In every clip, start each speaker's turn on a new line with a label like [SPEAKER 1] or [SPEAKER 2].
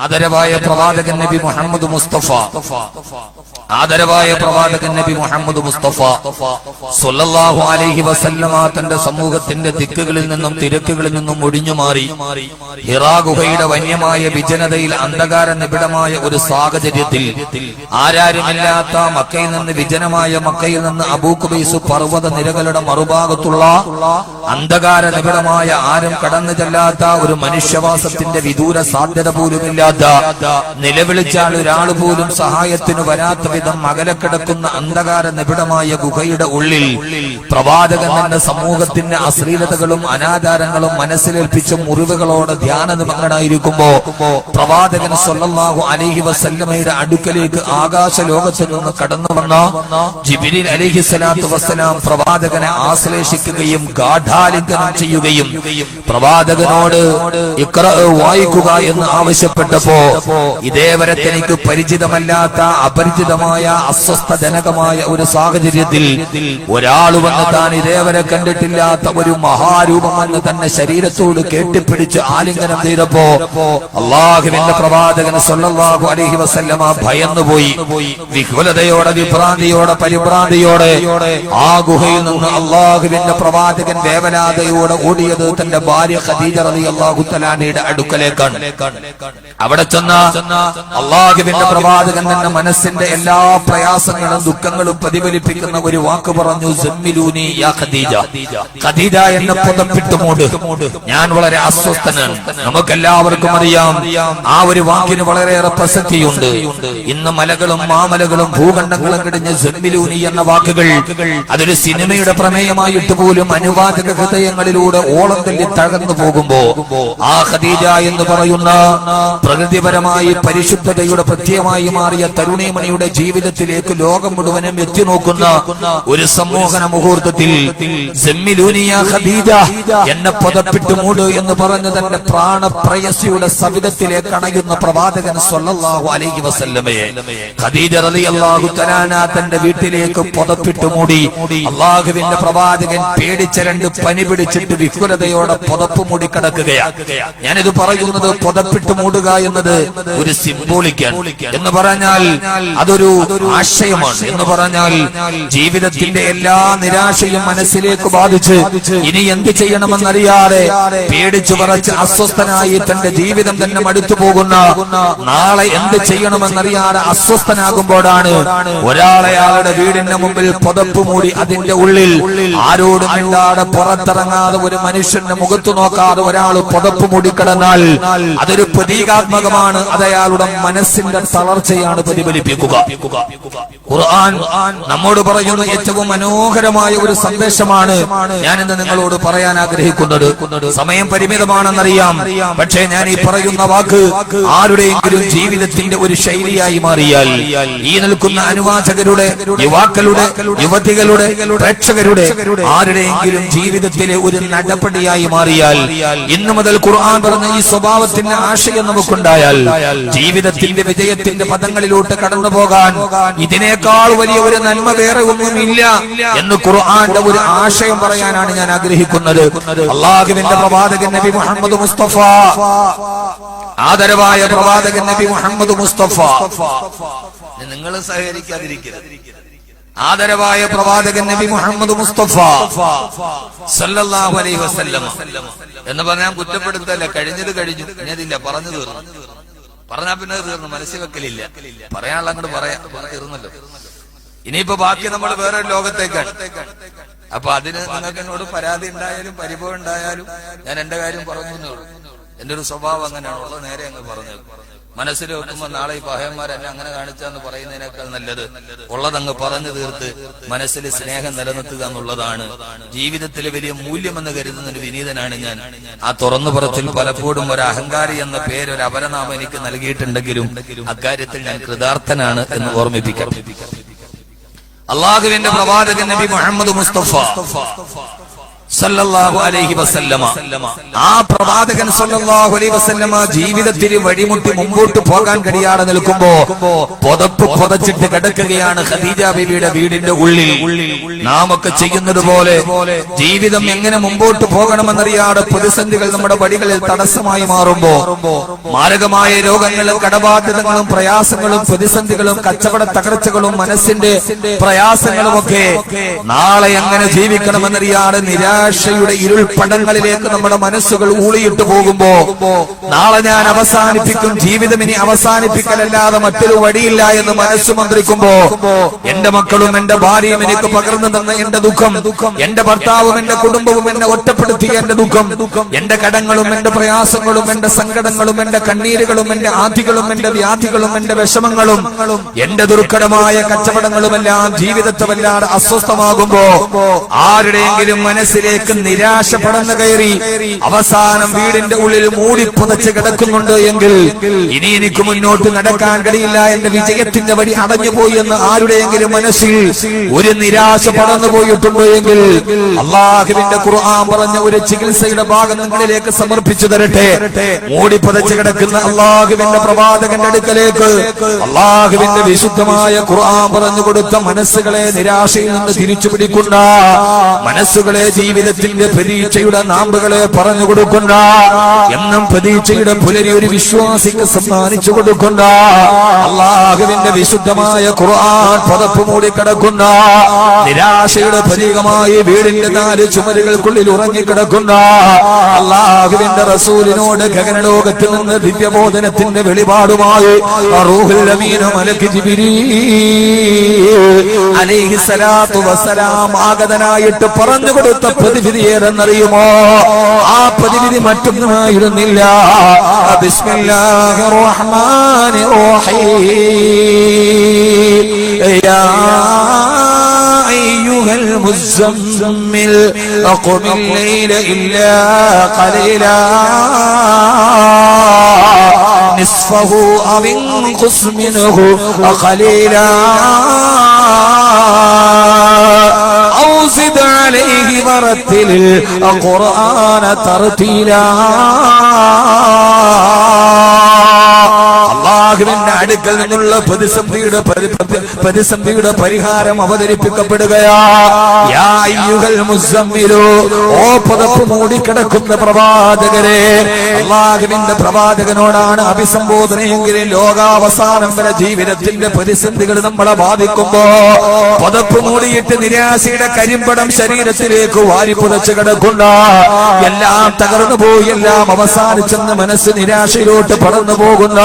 [SPEAKER 1] ആദരവായ പ്രവാചകൻ നബി മുഹമ്മദ് മുസ്തഫ സ്വല്ലല്ലാഹു അലൈഹി വസല്ലമ തന്റെ സമൂഹത്തിന്റെ ദിക്കുകളിൽ നിന്നും തിരക്കുകളിൽ നിന്നും ഒഴിഞ്ഞുമാറി ഹിറാ ഗുഹയുടെ വന്യമായ വിജനതയിൽ അന്ധകാര നിബിഡമായ ഒരു സാഹചര്യത്തിൽ ആരാരുമില്ലാത്ത മക്കയിൽ നിന്ന് വിജനമായ മക്കയിൽ നിന്ന് അബൂ ഖുബൈസ് പർവ്വത നിരകളുടെ മറുഭാഗത്തുള്ള അന്ധകാര നിബിഡമായ ആരും കടന്നു ചെല്ലാത്ത ഒരു മനുഷ്യവാസത്തിന്റെ വിദൂര സാധ്യത പോലുമില്ല. നിലവിളിച്ചാൽ ഒരാൾ പോലും സഹായത്തിന് വരാത്ത വിധം അകലെ കിടക്കുന്ന അന്ധകാര നിബിഡമായ ഗുഹയുടെ ഉള്ളിൽ പ്രവാചകൻ തന്റെ സമൂഹത്തിന്റെ അശ്ലീലതകളും അനാചാരങ്ങളും മനസ്സിലേൽപ്പിച്ച മുറിവുകളോടെ ധ്യാനനിമഗ്നനായിരിക്കുമ്പോ പ്രവാചകൻ സ്വല്ലല്ലാഹു അലൈഹി വസല്ലമയുടെ അടുക്കലേക്ക് ആകാശ ലോകത്തിൽ നിന്ന് കടന്നു വന്ന ജിബ്രീൽ അലൈഹിസ്സലാത്തു വസ്സലാം പ്രവാചകനെ ആശ്ലേഷിക്കുകയും ഗാഢാലിംഗനം ചെയ്യുകയും പ്രവാചകനോട് ഇഖ്റ വായിക്കുക എന്ന് ആവശ്യപ്പെട്ട ഇതേവരെ തനിക്ക് പരിചിതമല്ലാത്ത അപരിചിതമായ അസ്വസ്ഥജനകമായ ഒരു സാഹചര്യത്തിൽ ഒരാൾ വന്ന് താൻ ഇതേവരെ കണ്ടിട്ടില്ലാത്ത ഒരു മഹാരൂപം വന്ന് തന്നെ ശരീരത്തോട് കെട്ടിപ്പിടിച്ച് ആലിംഗനം ചെയ്തപ്പോ അല്ലാഹുവിന്റെ പ്രവാചകൻ സ്വല്ലല്ലാഹു അലൈഹി വസല്ലമ ഭയന്നുപോയി. വിഹ്വലതയോടെ, വിഭ്രാന്തിയോടെ, പരിഭ്രാന്തിയോടെ ആ ഗുഹയിൽ നിന്ന് അല്ലാഹുവിന്റെ പ്രവാചകൻ വേവനാതയോടെ ഓടിയത് തന്റെ ഭാര്യ ഖദീജ റളിയല്ലാഹു തആലയുടെ അടുക്കലേക്കാണ്. അവിടെ ചെന്ന അല്ലാഹുവിന്റെ പ്രവാചകൻ തന്റെ മനസ്സിന്റെ എല്ലാ പ്രയാസങ്ങളും ദുഃഖങ്ങളും പ്രതിഫലിപ്പിക്കുന്ന ഒരു വാക്ക് പറഞ്ഞു, സമ്മിലൂനി യാ ഖദീജ. ഖദീജ എന്നെ പുതപ്പിട്ട് മൂട്, ഞാൻ വളരെ അസ്വസ്ഥനാണ്. നമുക്കെല്ലാവർക്കും അറിയാം ആ ഒരു വാക്കിന് വളരെയേറെ പ്രസക്തിയുണ്ട്. ഇന്ന് മലകളും മാമലകളും ഭൂഖണ്ഡങ്ങളും കിടിഞ്ഞ് സമ്മിലൂനി എന്ന വാക്കുകൾ അതൊരു സിനിമയുടെ പ്രമേയമായിട്ട് പോലും അനുവാചക ഹൃദയങ്ങളിലൂടെ ഓളം തല്ലി തകർന്നു പോകുമ്പോ ആ ഖദീജ എന്ന് പറയുന്ന പ്രകൃതിപരമായി പരിശുദ്ധതയുടെ പ്രത്യയമായി മാറിയ തരുണീമണിയുടെ ജീവിതത്തിലേക്ക് ലോകം മുഴുവനും എത്തി നോക്കുന്ന ഒരു സമ്മോഹന മുഹൂർത്തത്തിൽ എന്നെ പുതപ്പിട്ട് മൂട് എന്ന് പറഞ്ഞ് തന്റെ പ്രാണപ്രയസിയുടെ സവിധത്തിലേക്ക് അണയുന്ന പ്രവാചകൻ സ്വല്ലല്ലാഹു അലൈഹി വസല്ലമയെ ഖദീജ റളിയല്ലാഹു തആല തന്റെ വീട്ടിലേക്ക് പുതപ്പിട്ട് മൂടി. അല്ലാഹുവിന്റെ പ്രവാചകൻ പേടിച്ച രണ്ട് പനി പിടിച്ചിട്ട് വിഹ്വലതയോടെ പുതപ്പ് മൂടി കിടക്കുകയാണ്. ഞാനിത് പറയുന്നത് പുതപ്പിട്ട് മൂടുക എന്നത് ഒരു സിംബോളിക്കാണ് എന്ന് പറഞ്ഞാൽ അതൊരു ആശയമാണ്. എന്ന് പറഞ്ഞാൽ ജീവിതത്തിന്റെ എല്ലാ നിരാശയും മനസ്സിലേക്ക് ബാധിച്ച് ഇനി എന്ത് ചെയ്യണമെന്നറിയാതെ പേടിച്ചു പറച്ച് അസ്വസ്ഥനായി തന്റെ ജീവിതം തന്നെ മടുത്തു പോകുന്ന, നാളെ എന്ത് ചെയ്യണമെന്നറിയാതെ അസ്വസ്ഥനാകുമ്പോഴാണ് ഒരാളെ അയാളുടെ വീടിന്റെ മുമ്പിൽ പുതപ്പ് മൂടി അതിന്റെ ഉള്ളിൽ ആരോടും മിണ്ടാതെ പുറത്തിറങ്ങാതെ ഒരു മനുഷ്യന്റെ മുഖത്തു നോക്കാതെ ഒരാൾ പുതപ്പ് മൂടി കിടന്നാൽ അതൊരു പ്രതീകാത്മകമാണ്. അത് അയാളുടെ മനസ്സിന്റെ തളർച്ചയാണ് പ്രതിഫലിപ്പിക്കുക. ഖുർആൻ നമ്മോട് പറയുന്ന ഏറ്റവും മനോഹരമായ ഒരു സന്ദേശമാണ് ഞാൻ ഇന്ന് നിങ്ങളോട് പറയാൻ ആഗ്രഹിക്കുന്നത്. സമയം പരിമിതമാണെന്നറിയാം, പക്ഷേ ഞാൻ ഈ പറയുന്ന വാക്ക് ആരുടെയെങ്കിലും ജീവിതത്തിന്റെ ഒരു ശൈലിയായി മാറിയാൽ, ഈ നിൽക്കുന്ന അനുവാചകരുടെ, യുവാക്കളുടെ, യുവതികളുടെ, പ്രേക്ഷകരുടെ ആരുടെയെങ്കിലും ജീവിതത്തിലെ ഒരു നടപടിയായി മാറിയാൽ, ഇന്നു മുതൽ ഖുർആൻ പറഞ്ഞ ഈ സ്വഭാവത്തിന്റെ ആശയം നമുക്കുണ്ടായാൽ ജീവിതത്തിന്റെ വിജയത്തിന്റെ പദങ്ങളിലോട്ട് കടന്നു പോകാൻ ഇതിനേക്കാൾ വലിയ ഒരു നന്മ വേറെ ഒന്നുമില്ല എന്ന് ഖുർആന്റെ ഒരു ആശയം പറയാനാണ് ഞാൻ ആഗ്രഹിക്കുന്നത്. അല്ലാഹുവിന്റെ പ്രവാചകൻ നബി മുഹമ്മദ് മുസ്തഫ, ആദരവായ പ്രവാചകൻ നബി മുഹമ്മദ് മുസ്തഫ, നിങ്ങൾ സഹകരിക്കാതിരിക്കരുത്. ആദരവായ പ്രവാചകൻ നബി മുഹമ്മദ് മുസ്തഫ സല്ലല്ലാഹു അലൈഹി വസല്ലം എന്ന് പറഞ്ഞാൽ കുറ്റപ്പെടുത്തല്ല. കഴിഞ്ഞത് കഴിഞ്ഞു, ഇനിയതില്ല, പറഞ്ഞു തീർന്നു. പറഞ്ഞാ പിന്നെ തീർന്നു, മനസ്സിൽ വെക്കലില്ല. പറയാനുള്ള അങ്ങോട്ട് പറയാം, തീർന്നല്ലോ. ഇനിയിപ്പോ ബാക്കി നമ്മൾ വേറെ ലോകത്തേക്കാണ്. അപ്പൊ അതിന് നിങ്ങൾക്ക് എന്നോട് പരാതി ഉണ്ടായാലും പരിഭവം ഉണ്ടായാലും ഞാൻ എന്റെ കാര്യം പറഞ്ഞു. എന്റെ ഒരു സ്വഭാവം അങ്ങനെയാണ്, ഉള്ളത് നേരെ അങ്ങ് പറഞ്ഞു. മനസ്സിൽ വെക്കുമ്പോ നാളെ ഈ പഹയന്മാരെന്നെ അങ്ങനെ കാണിച്ചാന്ന് പറയുന്നതിനേക്കാൾ നല്ലത് ഉള്ളതങ്ങ് പറഞ്ഞു തീർത്ത് മനസ്സിൽ സ്നേഹം നിലനിർത്തുക എന്നുള്ളതാണ് ജീവിതത്തിലെ വലിയ മൂല്യമെന്ന് കരുതുന്ന ഒരു വിനീതനാണ് ഞാൻ. ആ തുറന്നു പുറത്തിൽ പലപ്പോഴും ഒരു അഹങ്കാരി എന്ന പേര്, ഒരു അപരനാമം എനിക്ക് നൽകിയിട്ടുണ്ടെങ്കിലും അക്കാര്യത്തിൽ ഞാൻ കൃതാർത്ഥനാണ് എന്ന് ഓർമ്മിപ്പിക്കാം. അല്ലാഹുവിന്റെ പ്രവാചകൻ നബി മുഹമ്മദ് മുസ്തഫ സല്ലല്ലാഹു അലൈഹി വസല്ലമ. ആ പ്രവാചകൻ സല്ലല്ലാഹു അലൈഹി വസല്ലമ ജീവിതത്തിന് വഴിമുട്ടി മുമ്പോട്ട് പോകാൻ കഴിയാതെ നിൽക്കുമ്പോ പുതപ്പ് പുതച്ചിട്ട് കിടക്കുകയാണ് ഖദീജ ബീവിയുടെ വീടിന്റെ ഉള്ളിൽ. നാം ഒക്കെ ചെയ്യുന്നത് പോലെ ജീവിതം എങ്ങനെ മുമ്പോട്ട് പോകണമെന്നറിയാതെ പ്രതിസന്ധികൾ നമ്മുടെ വഴികളിൽ തടസ്സമായി മാറുമ്പോ മാരകമായ രോഗങ്ങളും കടബാധ്യതകളും പ്രയാസങ്ങളും പ്രതിസന്ധികളും കച്ചവട തകർച്ചകളും മനസ്സിന്റെ പ്രയാസങ്ങളും ഒക്കെ നാളെ എങ്ങനെ ജീവിക്കണമെന്നറിയാതെ നിരാശയുടെ ഇരുൾപ്പടങ്ങളിലേക്ക് നമ്മുടെ മനസ്സുകൾ ഊളിയിട്ട് പോകുമ്പോ നാളെ ഞാൻ അവസാനിപ്പിക്കും, ജീവിതം ഇനി അവസാനിപ്പിക്കലല്ലാതെ മറ്റൊരു വഴിയില്ല എന്ന് മനസ്സ് മന്ത്രിക്കുമ്പോ എന്റെ മക്കളും എന്റെ ഭാര്യയും എനിക്ക് പകർന്നു തന്ന എന്റെ ദുഃഖം, എന്റെ ഭർത്താവും എന്റെ കുടുംബവും എന്നെ ഒറ്റപ്പെടുത്തിയ എന്റെ ദുഃഖം, എന്റെ കടങ്ങളും എന്റെ പ്രയാസങ്ങളും എന്റെ സങ്കടങ്ങളും എന്റെ കണ്ണീരുകളും എന്റെ ആധികളും എന്റെ വ്യാധികളും എന്റെ വിഷമങ്ങളും എന്റെ ദുർഘടമായ കച്ചവടങ്ങളുമെല്ലാം ജീവിതത്തെ വല്ലാതെ അസ്വസ്ഥമാകുമ്പോ ആരുടെയെങ്കിലും മനസ്സിലേക്ക് നിരാശ പടന്നു കയറി അവസാനം വീടിന്റെ ഉള്ളിൽ മൂടിപ്പുതച്ച് കിടക്കുന്നുണ്ട് എങ്കിൽ ഇനി എനിക്ക് മുന്നോട്ട് നടക്കാൻ കഴിയില്ല, എന്റെ വിജയത്തിന്റെ വഴി അടഞ്ഞുപോയി എന്ന് ആരുടെയെങ്കിലും മനസ്സിൽ ഒരു നിരാശ പടന്നു പോയിട്ടുണ്ടോ എങ്കിൽ അല്ലാഹുവിന്റെ ഖുർആൻ പറഞ്ഞ ഒരു ചികിത്സയുടെ ഭാഗം നിങ്ങളിലേക്ക് സമർപ്പിച്ചു തരട്ടെ. മൂടിപ്പുതച്ച് കിടക്കുന്ന അല്ലാഹുവിന്റെ പ്രവാചകന്റെ അടുക്കലേക്ക് അല്ലാഹുവിന്റെ വിശുദ്ധമായ ഖുർആൻ പറഞ്ഞു കൊടുത്ത മനസ്സുകളെ നിരാശയിൽ നിന്ന് തിരിച്ചു പിടിക്കുന്ന മനസ്സുകളെ ജീവിതത്തിന്റെ പ്രതീക്ഷയുടെ നാമ്പുകളെ പറഞ്ഞു കൊടുക്കുന്ന എന്നും പ്രതീക്ഷയുടെ പുലരി ഒരു വിശ്വാസിക്ക് സമ്മാനിച്ചു കൊടുക്കുന്ന അല്ലാഹുവിന്റെ വിശുദ്ധമായ ഖുർആൻ പതപ്പ് മൂടിക്കിടക്കുന്ന നിരാശയുടെ പ്രതീകമായി വീടിന്റെ 4 ചുമരുകൾക്കുള്ളിൽ ഉറങ്ങിക്കിടക്കുന്ന അല്ലാഹുവിന്റെ റസൂലിനോട് ഗഗനലോകത്തിൽ നിന്ന് ദിവ്യബോധനത്തിന്റെ വെളിപാടുമായി റൂഹുൽ അമീൻ മലക്ക് ജിബ്രീൽ അലൈഹിസ്സലാത്തു വസ്സലാം ആഗതനായിട്ട് പറഞ്ഞു കൊടുത്ത പ്രതിവിധി ഏതെന്നറിയുമോ? ആ പ്രതിവിധി മറ്റൊന്നുമായിരുന്നില്ല. ബിസ്മില്ലാഹിർ റഹ്മാനിർ റഹീം. യാ അയ്യുഹൽ മുസമ്മിൽ ഖുമിൽ ലൈല ഇല്ലാ ഖലീലാ നിസ്ഫഹു അവ ഇൻഖുസ് മിൻഹു ഖലീലാ ഔ സിദ് അലൈഹി വറത്തിലിൽ ഖുർആന തർതീലാ. അല്ലാഹുവിന്റെ അടുക്കൽ നിന്നുള്ള പ്രതിസന്ധിയുടെ പരിഹാരം അവതരിപ്പിക്കപ്പെടുകയാ. യാ അയ്യുഹൽ മുസമ്മിലു, ഓ പുതപ്പ് മൂടിക്കിടക്കുന്ന പ്രവാചകരെ. അല്ലാഹുവിന്റെ പ്രവാചകനോടാണ് അഭിസംബോധനയെങ്കിലും ലോകാവസാനം വരെ ജീവിതത്തിന്റെ പ്രതിസന്ധികൾ നമ്മളെ ബാധിക്കുമ്പോ പുതപ്പ് മൂടിയിട്ട് നിരാശയുടെ കരിമ്പടം ശരീരത്തിലേക്ക് വാരി പുതച്ച് കിടക്കുന്ന എല്ലാം തകർന്നു പോയി, എല്ലാം അവസാനിച്ചെന്ന് മനസ്സ് നിരാശയിലോട്ട് പടർന്നു പോകുന്ന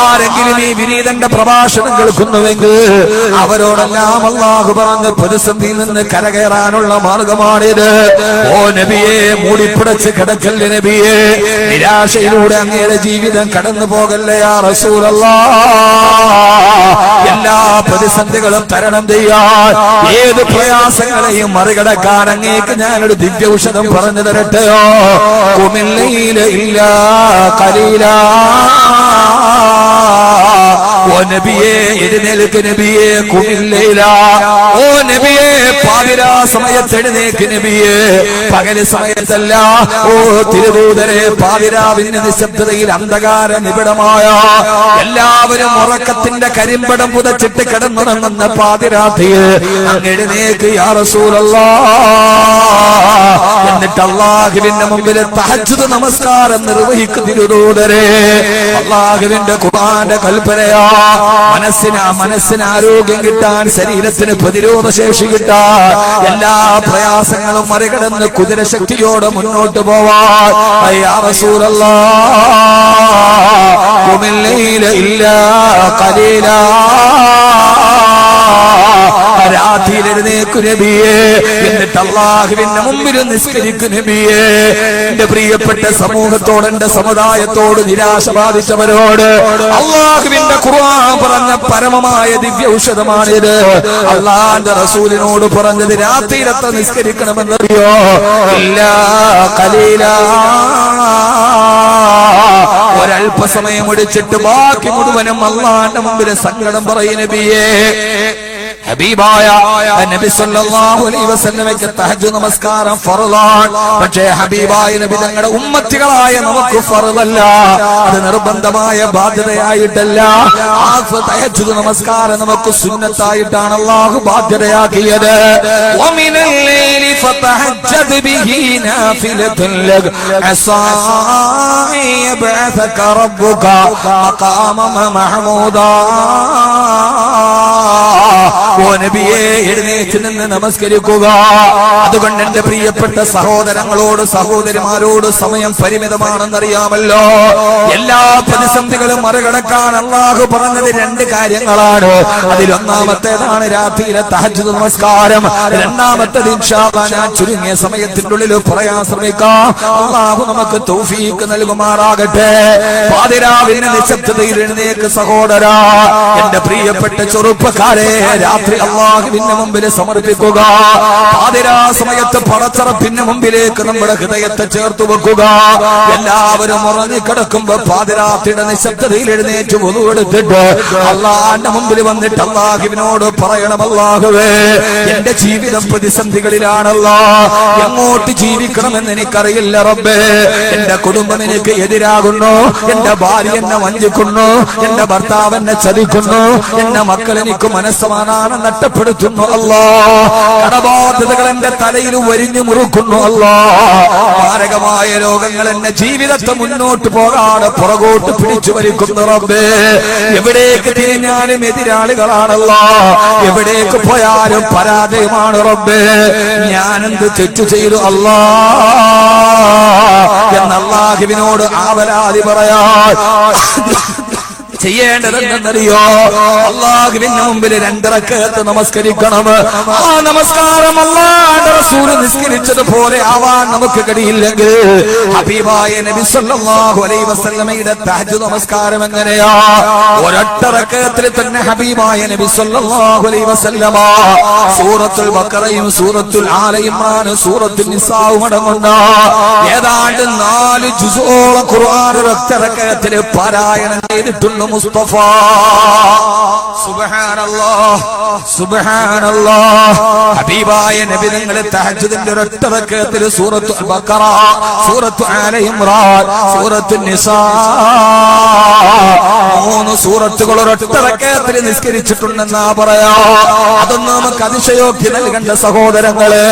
[SPEAKER 1] ആരെങ്കിലും ഈ വിനീതന്റെ പ്രഭാഷണം കേൾക്കുന്നുവെങ്കിൽ അവരോടെല്ലാം അല്ലാഹു പറഞ്ഞ പ്രതിസന്ധിയിൽ നിന്ന് കരകയറാനുള്ള മാർഗമാണിത്. ഓ നബിയെ, മൂടിപ്പുടച്ച് കിടക്കല്ലേ നബിയെ, നിരാശയിലൂടെ അങ്ങയുടെ ജീവിതം കടന്നു പോകല്ലേ യാ റസൂലല്ലാഹ്. എല്ലാ പ്രതിസന്ധികളും തരണം ചെയ്യാൻ, ഏത് പ്രയാസങ്ങളെയും മറികടക്കാൻ അങ്ങേക്ക് ഞാനൊരു ദിവ്യ ഔഷധം പറഞ്ഞു തരട്ടെയോ? ഖുമിൽ ലൈല ഇല്ലാ ഖലീലാ. ഓ നബിയെ, എഴുന്നേൽക്ക് നബിയെ. ഖുമിൽ ലൈല, ഓ നബിയെ, പാതിരാ സമയത്ത് എഴുന്നേക്ക് നബിയെ, പകല് സമയത്തല്ല. ഓ തിരുദൂതരെ, പാതിരാവിന്റെ നിശബ്ദതയിൽ അന്ധകാര നിബിഡമായ എല്ലാവരും ഉറക്കത്തിന്റെ കരിമ്പടം പുതച്ചിട്ട് കിടന്നുറങ്ങുന്ന പാതിരാത്രിയിൽ അങ്ങ് എഴുന്നേക്ക് യാ റസൂലല്ലാഹ്. എന്നിട്ട് അല്ലാഹുവിന്റെ മുമ്പിൽ തഹജ്ജുദ് നമസ്കാരം നിർവഹിക്കുന്ന തിരുദൂതരെ, അല്ലാഹുവിന്റെ ഖുർആന്റെ കൽപ്പനയാ. മനസ്സിന് ആരോഗ്യം കിട്ടാൻ, ശരീരത്തിന് പ്രതിരോധ ശേഷി കിട്ടാൻ, എല്ലാ പ്രയാസങ്ങളും മറികടന്ന് കുതിരശക്തിയോടെ മുന്നോട്ട് പോവാൻ യാ റസൂലല്ലാഹ്. ഖുമിൽ ലൈല ഇല്ലാ ഖലീലാ. രാത്രിയിൽ എഴുന്നേക്കു നബിയെ, എന്നിട്ട് അല്ലാഹുവിന്റെ മുമ്പിൽ നിസ്കരിക്കു നബിയെ. എന്റെ പ്രിയപ്പെട്ട സമൂഹത്തോട്, എന്റെ സമുദായത്തോട്, നിരാശ ബാധിച്ചവരോട് അല്ലാഹുവിന്റെ ഖുർആൻ പറഞ്ഞ പരമമായ ദിവ്യ ഔഷധമാണിത്. അല്ലാഹുവിന്റെ റസൂലിനോട് പറഞ്ഞത് രാത്രിയിലത്തെ നിസ്കരിക്കണമെന്നറിയോ? ഇല്ലാ ഖലീലാ. ഒരല്പസമയം ഒടിച്ചിട്ട് ബാക്കി മുഴുവനും അല്ലാഹുവിന്റെ മുമ്പിൽ സങ്കടം പറയും നബിയെ. ഹബീബായ നബി സല്ലല്ലാഹു അലൈഹി വസല്ലമയ്ക്ക് തഹജ്ജുദ് നമസ്കാരം ഫർളാണ്. പക്ഷേ ഹബീബായ നബി തങ്ങളുടെ ഉമ്മത്തികളായ നമുക്ക് ഫർളല്ല, അത് നിർബന്ധമായ ബാധ്യതയായിട്ടല്ല. ആ തഹജ്ജുദ് നമസ്കാരം നമുക്ക് സുന്നത്തായിട്ടാണ് അല്ലാഹു ബാധ്യതയാക്കിയത്. വമിനൽ ലൈലി ഫതഹജ്ജദ് ബിഹി നാഫിലത്തുൻ ലക അസാ യബ്അസക റബ്ബുക മഖാമൻ മഹ്മൂദാ. ഓ നബിയെ, എഴുന്നേറ്റ് നിന്ന് നമസ്കരിക്കുക. അതുകൊണ്ട് എന്റെ പ്രിയപ്പെട്ട സഹോദരങ്ങളോട് സഹോദരിമാരോട് സമയം പരിമിതമാണെന്നറിയാമല്ലോ. എല്ലാ പ്രതിസന്ധികളും മറികടക്കാൻ അല്ലാഹു പറഞ്ഞത് രണ്ട് കാര്യങ്ങളാണ്. അതിലൊന്നാമത്തേതാണ് രാത്രിയിലെ തഹജ്ജുദ് നമസ്കാരം. രണ്ടാമത്തേത് ഇൻഷാ അല്ലാഹ് ഞാൻ ചുരുങ്ങിയ സമയത്തിന്റെ ഉള്ളിൽ പറയാൻ ശ്രമിക്കാം. അല്ലാഹു നമുക്ക് തൗഫീഖ് നൽകുമാറാകട്ടെ. പാതിരാവിന്റെ നിശബ്ദതയിൽ എഴുന്നേക്ക് സഹോദരാ, എന്റെ പ്രിയപ്പെട്ട ചെറുപ്പക്കാരെ, രാത്രി അല്ലാഹുവിന്റെ മുമ്പിൽ സമർപ്പിക്കുക. പാതിരാ സമയത്ത് പടച്ചറപ്പിന്റെ മുമ്പിലേക്ക് നമ്മുടെ ഹൃദയത്തെ ചേർത്ത് വെക്കുക. എല്ലാവരും ഉറങ്ങിക്കിടക്കുമ്പോ പാതിരാത്രിയുടെ നിശബ്ദതയിൽ എഴുന്നേറ്റ് വുളു എടുത്തിട്ട് അല്ലാഹുവിന്റെ മുമ്പിൽ വന്നിട്ട് അല്ലാഹുവിനോട് പറയണം, അല്ലാഹുവേ, എന്റെ ജീവിതം പ്രതിസന്ധികളിലാണല്ലോ, എങ്ങോട്ട് ജീവിക്കണമെന്ന് എനിക്കറിയില്ല റബ്ബേ. എന്റെ കുടുംബം എനിക്ക് എതിരാകുന്നു, എന്റെ ഭാര്യ എന്നെ വഞ്ചിക്കുന്നു, എന്റെ ഭർത്താവ് എന്നെ ചതിക്കുന്നു, എന്റെ മക്കൾ എനിക്ക് മനസ്സമാധാനം നഷ്ടപ്പെടുത്തുന്നു അല്ലാ. കടബാധ്യതകൾ എന്റെ തലയിൽ വരിഞ്ഞു മുറുക്കുന്നു അല്ലാ. മാരകമായ രോഗങ്ങൾ എന്നെ ജീവിതത്തെ മുന്നോട്ട് പോകാതെ പുറകോട്ട് പിടിച്ചു വലിക്കുന്നു റബ്ബേ. എവിടേക്ക് തിരിഞ്ഞാലും എതിരാളികളാണല്ലോ, എവിടേക്ക് പോയാലും പരാജയമാണ് റബ്ബേ. ഞാനെന്ത് തെറ്റു ചെയ്തു അല്ലാ എന്ന് അല്ലാഹുവിനോട് ആവലാതി പറയാൻ ചെയ്യേണ്ടതെന്നറിയോ? അല്ലാഹുവിന്റെ മുമ്പിൽ 2 റക്അത്ത് നമസ്കരിക്കണം. ആ നമസ്കാരം അല്ലാഹുവിന്റെ റസൂൽ നിസ്കരിച്ചതുപോലെ ആവാൻ നമുക്ക് കഴിയില്ലെങ്കിൽ ഹബീബായ നബി സല്ലല്ലാഹു അലൈഹി വസല്ലമയുടെ തഹജ്ജുദ് നമസ്കാരം എങ്ങനെയാ? ഒരൊറ്റ റക്അത്തിൽ തന്നെ ഹബീബായ നബി സല്ലല്ലാഹു അലൈഹി വസല്ലമ സൂറത്തുൽ ബഖറയും സൂറത്തുൽ ആല ഇംറാനും സൂറത്തുൽ നിസാഉം അടങ്ങുന്ന ഏതാണ്ട് 4 ജുസോളം ഖുർആൻ ഒരൊറ്റ റക്അത്തിൽ പാരായണം ചെയ്തിട്ടുണ്ട് മുസ്തഫ. സുബ്ഹാനല്ലാഹ് സുബ്ഹാനല്ലാഹ്. ഹബീബായ നബി തങ്ങൾ തഹജ്ജുദിന്റെ ഒരൊറ്റ റക്അത്തിൽ സൂറത്തുൽ ബഖറ, സൂറത്തുൽ ആല ഇംറാൻ, സൂറത്തുൽ നിസാ 3 സൂറത്തുകൾ ഒരൊറ്റ റക്അത്തിൽ നിസ്കരിച്ചിട്ടുണ്ടെന്നാ പറയാ. അതൊന്നും നമുക്ക് അതിശയോക്തി നൽകേണ്ട സഹോദരങ്ങളെ.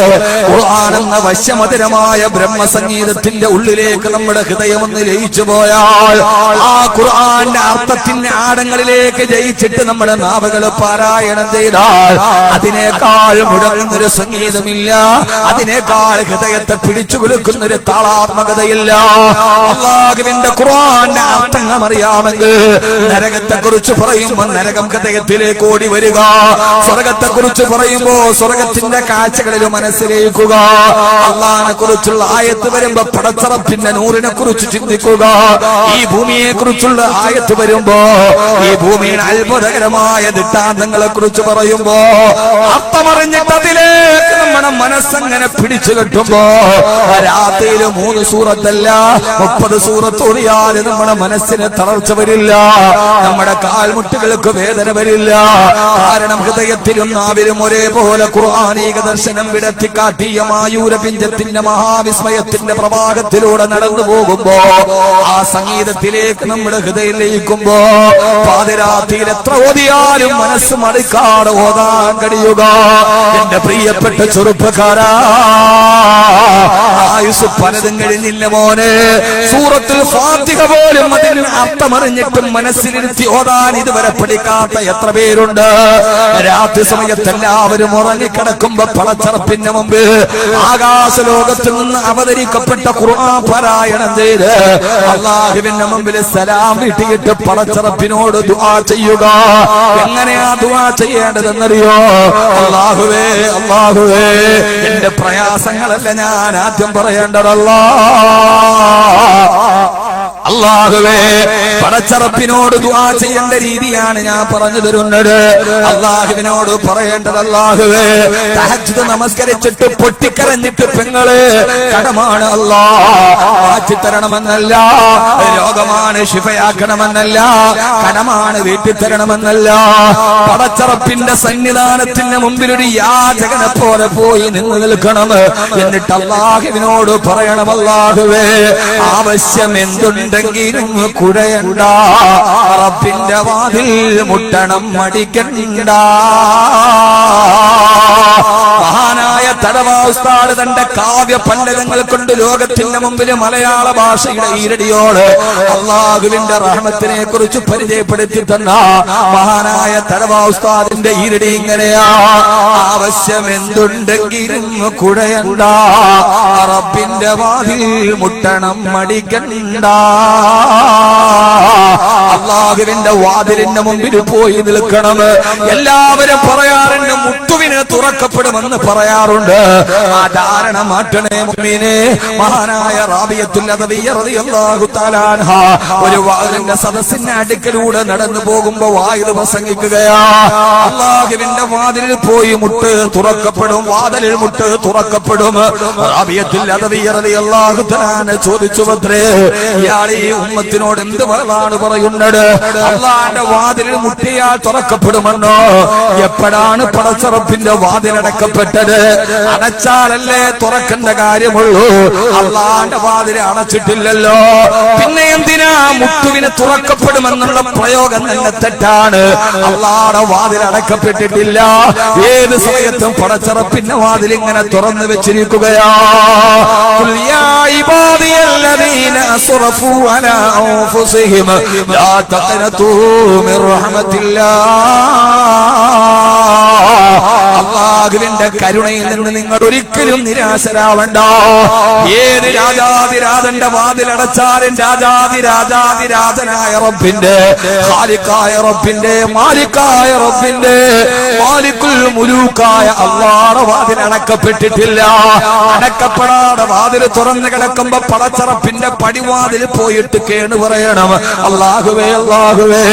[SPEAKER 1] ഖുർആൻ എന്ന വശ്യമധുരമായ ബ്രഹ്മസംഗീതത്തിന്റെ ഉള്ളിലേക്ക് നമ്മുടെ ഹൃദയം ഒന്ന് ലയിച്ചു പോയാൽ ആ ഖുർആന്റെ അർത്ഥത്തിന്റെ ആഴങ്ങളിലേക്ക് ജയിച്ചിട്ട് നമ്മുടെ നാവുകൾ പാരായണം ചെയ്താൽ അതിനേക്കാൾ മുഴങ്ങുന്നൊരു സംഗീതമില്ല, അതിനേക്കാൾ ഹൃദയത്തെ പിടിച്ചു കുലുക്കുന്നൊരു താളാത്മകതയില്ല. അല്ലാഹുവിന്റെ ഖുർആന്റെ അർത്ഥങ്ങൾ അറിയാമെങ്കിൽ നരകത്തെ കുറിച്ച് പറയുമ്പോൾ നരകം ഹൃദയത്തിലേക്ക് ഓടി വരിക, സ്വർഗത്തെ കുറിച്ച് പറയുമ്പോ സ്വർഗത്തിന്റെ കാഴ്ചകളിൽ മനസ്സിലേക്കുക, അള്ളാഹിനെ കുറിച്ചുള്ള ആയത്ത് വരുമ്പോ പടച്ചറപ്പിന്റെ നൂറിനെ കുറിച്ച് ചിന്തിക്കുക, ഈ ഭൂമിയെ കുറിച്ചുള്ള ആയത്ത് വരുമ്പോ ഈ ഭൂമിയുടെ അത്ഭുതകരമായ ദൃഷ്ടാന്തങ്ങളെ കുറിച്ച് പറയുമ്പോ അർത്ഥമറിഞ്ഞിട്ട് അതിലേക്ക് നമ്മുടെ മനസ്സങ്ങനെ പിടിച്ചു കെട്ടുമ്പോ രാത്രിയിൽ 3 സൂറത്തല്ല 30 സൂറത്ത് ഓടിയാൽ നമ്മുടെ മനസ്സിന് തളർച്ച വരില്ല, നമ്മുടെ കാൽമുട്ടുകൾക്ക് വേദന വരില്ല. കാരണം ഹൃദയത്തിലും നാവിലും ഒരേപോലെ ഖുർആനീക ദർശനം വിടത്തി കാട്ടിയ മായൂരപിഞ്ചത്തിന്റെ മഹാവിസ്മയത്തിന്റെ പ്രവാഹത്തിലൂടെ നടന്നു പോകുമ്പോ ആ സംഗീതത്തിലേക്ക് നമ്മുടെ ഹൃദയം ലയിക്കുമ്പോ പാതിരാത്രിയിൽ എത്ര ഓതിയാലും മനസ്സ് മടുക്കാതെ ഓതാൻ കഴിയുക. എന്റെ പ്രിയപ്പെട്ട ചെറുപ്പക്കാരാ, ആയുസ് പലതും കഴിഞ്ഞില്ല മോനെ. സൂറത്തുൽ ഫാത്തിഹ പോലും അതിന് അർത്ഥമറിഞ്ഞിട്ടും മനസ്സിലിരുത്തി ഓതാൻ ഇതുവരെ പഠിക്കാത്ത എത്ര പേരുണ്ട്. രാത്രി സമയത്ത് എല്ലാവരും ഉറങ്ങിക്കിടക്കുമ്പോ പടച്ചറപ്പിന്റെ മുമ്പ് ആകാശ ലോകത്തിൽ നിന്ന് അവതരിക്കപ്പെട്ട ഖുർആൻ പാരായണം ചെയ്ത് അല്ലാഹുവിന്റെ മുമ്പിൽ സലാം വീട്ടിയിട്ട് പടച്ചറപ്പിനോട് ദുആ ചെയ്യുക. എങ്ങനെയാ ദുആ ചെയ്യേണ്ടതെന്നറിയോ? അല്ലാഹുവേ അല്ലാഹുവേ, എന്റെ പ്രയാസങ്ങളല്ല ഞാൻ ആദ്യം പറയേണ്ടതല്ലാ, അല്ലാഹുവേ പടച്ചറപ്പിനോട് ദുആ ചെയ്യേണ്ട രീതിയാണ് ഞാൻ പറഞ്ഞു തരുന്നത്. അല്ലാഹുവിനോട് പറയേണ്ടത് അല്ലാഹുവേ തഹജ്ജുദ് നമസ്കരിച്ചിട്ട് പൊട്ടിക്കരഞ്ഞിട്ട് പെങ്ങള് കടമാണ് അല്ലാഹ് മാറ്റിത്തരണമെന്നല്ല, രോഗമാണ് ശിഫയാക്കണമെന്നല്ല, കടമാണ് വീട്ടിൽ തരണമെന്നല്ല. പടച്ചറപ്പിന്റെ സന്നിധാനത്തിന് മുമ്പിൽ ഒരു യാചകനെ പോലെ പോയി നിന്ന് നിൽക്കണം. എന്നിട്ട് അല്ലാഹുവിനോട് പറയണം അല്ലാഹുവേ ആവശ്യം എന്തുണ്ടെങ്കിലും കുഴയണ്ട, റബ്ബിന്റെ വാതിൽ മുട്ടണം മടിക്കണ്ട. മഹാനായ തടവാ ഉസ്താദ് തന്റെ കാവ്യ പണ്ഡിതങ്ങൾ കൊണ്ട് ലോകത്തിന്റെ മുമ്പിൽ മലയാള ഭാഷയുടെ ഈരടിയോട് അല്ലാഹുവിന്റെ റഹ്മത്തിനെ കുറിച്ച് പരിചയപ്പെടുത്തി തന്ന മഹാനായ തടവാ ഉസ്താദിന്റെ ഈരടി ഇങ്ങനെയാ: ആവശ്യം എന്തുണ്ടെങ്കിലും കുഴയണ്ട, റബ്ബിന്റെ വാതിൽ മുട്ടണം മടിക്കണ്ട. അല്ലാഹുവിന്റെ വാതിലിന്റെ മുമ്പിൽ പോയി നിൽക്കണം. എല്ലാവരും പറയാറുണ്ട് മുട്ടുവിന് തുറക്കപ്പെടുമെന്ന് പറയാറുണ്ട്. ആ ധാരണ മാറ്റണേ മുഅ്മിനേ. മഹാനായ റാബിയത്തുൽ അദവിയ്യ റളിയല്ലാഹു തആല അൻഹ ഒരു വാതിലിന്റെ സദസ്സിന്റെ അടുക്കലൂടെ നടന്നു പോകുമ്പോ വായിൽ പ്രസംഗിക്കുകയാ: അല്ലാഹുവിന്റെ വാതിലിൽ പോയി മുട്ട് തുറക്കപ്പെടും, വാതിലിൽ മുട്ട് തുറക്കപ്പെടും. റാബിയത്തുൽ അദവിയ്യ റളിയല്ലാഹു തആല ചോദിച്ചു അത്രേ, ഇയാൾ ഈ ഉമ്മത്തിനോട് എന്ത് വളമാണ് പറയുന്നത്? അല്ലാഹുവിന്റെ വാതിലിൽ മുട്ടിയാൽ തുറക്കപ്പെടുമെന്നോ? എപ്പോഴാണ് പടച്ചറപ്പിന്റെ വാതിലടക്കപ്പെട്ടത്? അടച്ചാലല്ലേ തുറക്കേണ്ട കാര്യമുള്ളൂ. അല്ലാഹുവിന്റെ വാതിൽ അടച്ചിട്ടില്ലല്ലോ, പിന്നെ എന്തിനാ മുട്ടുവിന് തുറക്കപ്പെടുമെന്നുള്ള പ്രയോഗം തന്നെ തെറ്റാണ്. അല്ലാഹുവിന്റെ വാതിൽ അടക്കപ്പെട്ടിട്ടില്ല. ഏത് സമയത്തും പടച്ചറപ്പിന്റെ വാതിൽ ഇങ്ങനെ തുറന്നു വെച്ചിരിക്കുകയാ. ഖുൽ യാ ഇബാദിയല്ലദീന അസ്റഫൂ അലാ അൻഫുസിഹിം ലാ തഖ്നതൂ മിർ റഹ്മത്തില്ലാഹ്. അല്ലാഹുവിന്റെ കരുണയിൽ നിന്ന് നിങ്ങൾ ഒരിക്കലും നിരാശരാവണ്ട. ഏത് രാജാതിരാജന്റെ വാതിലടച്ചാലും രാജാതിരാജാതിരാജനായ റബ്ബിന്റെ, ഖാലിഖായ റബ്ബിന്റെ, മാലിക്കായ റബ്ബിന്റെ, മാലിക്കുൽ മുലൂക്കായ അല്ലാഹുവിന്റെ വാതിൽ അടക്കപ്പെട്ടിട്ടില്ല. അടക്കപ്പെടാതെ വാതിൽ തുറന്നു കിടക്കുമ്പോ പടച്ചറപ്പിന്റെ പടിവാതിൽ പോയിട്ട് കേണു പറയണം: അല്ലാഹുവേ അല്ലാഹുവേ.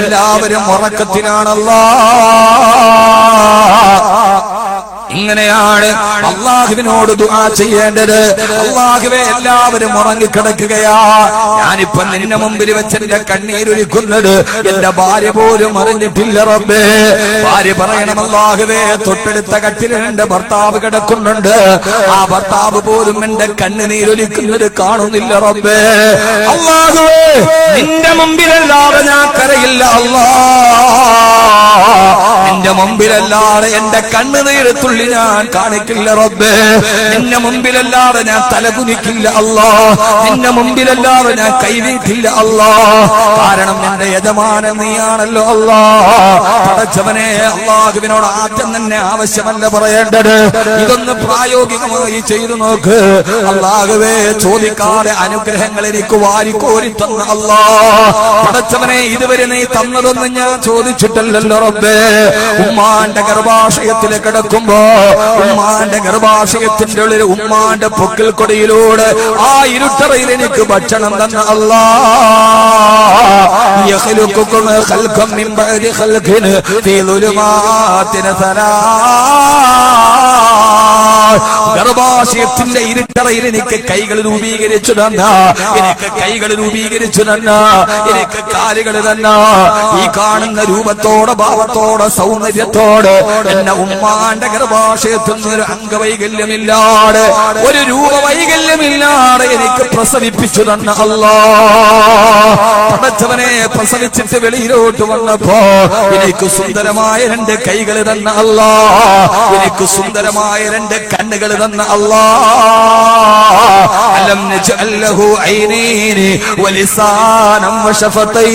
[SPEAKER 1] എല്ലാവരും ഉറക്കത്തിലാണല്ലോ. ഇങ്ങനെയാണ് അല്ലാഹുവിനോട് ദുആ ചെയ്യേണ്ടത്. അല്ലാഹുവേ എല്ലാവരും ഉറങ്ങിക്കിടക്കുകയാ. ഞാനിപ്പോ നിന്റെ മുമ്പിൽ വെച്ച് എന്റെ കണ്ണീരൊലിക്കുന്നത് എന്റെ ഭാര്യ പോലും അറിഞ്ഞിട്ടില്ല റബ്ബേ. ഭാര്യ പറയണം: അല്ലാഹുവേ തൊട്ടടുത്ത കട്ടിൽ എന്റെ ഭർത്താവ് കിടക്കുന്നുണ്ട്, ആ ഭർത്താവ് പോലും എന്റെ കണ്ണുനീരൊലിക്കുന്നത് കാണുന്നില്ല റബ്ബേ. അല്ലാഹുവേ നിന്റെ മുമ്പിലല്ലാതെ ഞാൻ കരയില്ല അല്ലാഹ്. നിന്റെ മുമ്പിലല്ലാതെ എന്റെ കണ്ണുനീരത്തുള്ളി ഞാൻ കാണിക്കില്ല റബ്ബേ. നിന്റെ മുമ്പിലല്ലാതെ ഞാൻ തലകുനിക്കില്ല അല്ലാഹ്. നിന്റെ മുമ്പിലല്ലാതെ ഞാൻ കൈനീട്ടില്ല അല്ലാഹ്. കാരണം എന്റെ യജമാനൻ നീയാണല്ലോ അല്ലാഹ്. പടച്ചവനെ അല്ലാഹുവിനോട് ആദ്യം തന്നെ ആവശ്യമല്ല പറയേണ്ടത്, ഇതൊന്ന് പ്രായോഗികമായി ചെയ്തു നോക്ക്. അല്ലാഹുവേ ചോദിക്കാതെ അനുഗ്രഹങ്ങൾ എനിക്ക് വാരിക്കോരി തന്ന അല്ലാഹ്. പടച്ചവനെ ഇതുവരെ നീ തന്നതൊന്നും ഞാൻ ചോദിച്ചിട്ടല്ലല്ലോ റബ്ബേ. ഉമ്മാന്റെ ഗർഭാശയത്തിൽ കിടക്കുമ്പോ ഉമ്മാന്റെ ഗർഭാശയത്തിന്റെ ഉള്ളിൽ ഉമ്മാന്റെ പൊക്കിൽ കൊടിയിലൂടെ ആ ഇരുട്ടറയിൽ എനിക്ക് ഭക്ഷണം തന്ന അല്ലാഹ്. യഖ്ലുഖുകും ഖൽഖൻ മിൻ ബഅദി ഖൽഖിൻ ഫീ ദുലുമാതിൻ സലാസ്. ഗർഭാശയത്തിന്റെ ഇരുട്ടറയിൽ എനിക്ക് കൈകൾ രൂപീകരിച്ചു തന്ന, എനിക്ക് കൈകൾ രൂപീകരിച്ചു തന്ന, എനിക്ക് കാലുകൾ തന്ന, ഈ കാണുന്ന രൂപത്തോടെ ഭാവത്തോടെ സൗന്ദര്യത്തോടെ എന്നെ ഉമ്മാന്റെ ഗർഭാശയത്തിൽ നിന്ന് ഒരു അംഗവൈകല്യമില്ലാതെ, ഒരു രൂപവൈകല്യമില്ലാതെ എനിക്ക് പ്രസവിപ്പിച്ചു തന്ന അല്ലാഹ്. പടച്ചവനെ പ്രസവിച്ചിട്ട് വെളിയിലോട്ട് വന്നപ്പോ എനിക്ക് സുന്ദരമായ രണ്ട് കൈകൾ തന്ന അല്ലാഹ്, എനിക്ക് സുന്ദരമായ രണ്ട് കണ്ണുകൾ തന്ന അല്ലാഹ്. അലം നജ്അൽ ലഹു ഐനൈനി വലിസാനം വശഫതൈൻ.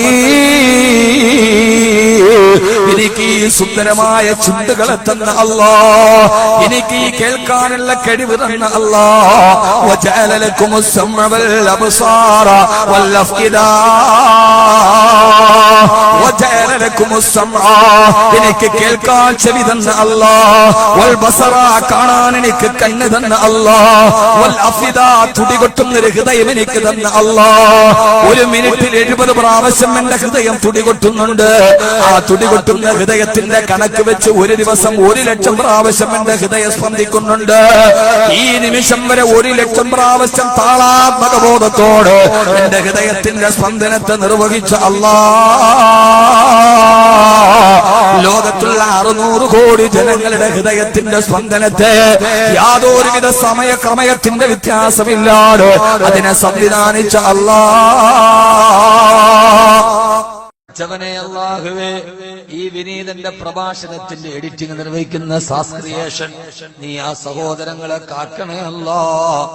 [SPEAKER 1] എനിക്ക് ഈ സുന്ദരമായ ചുണ്ടുകളെ തന്ന അല്ലാഹ്, എനിക്ക് ഈ കേൾക്കാനുള്ള കഴിവ് തന്ന അല്ലാഹ്. വജഅല ലക്കുമുസ് സമഅ വൽ അബ്സാറ വൽ അഫ്ഇദ വജഅല ലക്കുമുസ് സമഅ എനിക്ക് കേൾക്കാൻ ചെവി തന്ന അല്ലാഹ് വൽ ബസറ കാണാൻ എനിക്ക് കണ്ണ് തന്ന അല്ലാഹ് വൽ അഫിദ തുടികൊട്ടുന്ന ഹൃദയം എനിക്ക് തന്ന അല്ലാഹ് ഒരു മിനിറ്റിൽ 70 പ്രാവശ്യം എന്റെ ഹൃദയം തുടികൊട്ടുന്നുണ്ട് ആ തുടികൊട്ടുന്ന ഹൃദയത്തിന്റെ കണക്ക് വെച്ച് ഒരു ദിവസം 1,00,000 പ്രാവശ്യം എന്റെ ഹൃദയം സ്പന്ദിക്കുന്നുണ്ട് ഈ നിമിഷം വരെ 1,00,000 പ്രാവശ്യം താളാത്മക ബോധത്തോട് എന്റെ ഹൃദയത്തിന്റെ സ്പന്ദനത്തെ നിർവഹിച്ച അല്ലാഹ് ലോകത്തുള്ള 600 കോടി ജനങ്ങളുടെ ഹൃദയത്തിന്റെ സ്പന്ദനത്തെ യാതൊരുവിധ സമയക്രമയത്തിന്റെ വ്യത്യാസമില്ലാതെ അതിനെ സംവിധാനിച്ച അല്ലാഹുവേ അല്ലാഹുവേ ഈ വിനീതന്റെ പ്രഭാഷണത്തിന്റെ എഡിറ്റിംഗ് നിർവഹിക്കുന്ന സാസ്ക്രിയേഷൻ നീ ആ സഹോദരങ്ങളെ കാക്കണേ അല്ലാഹ്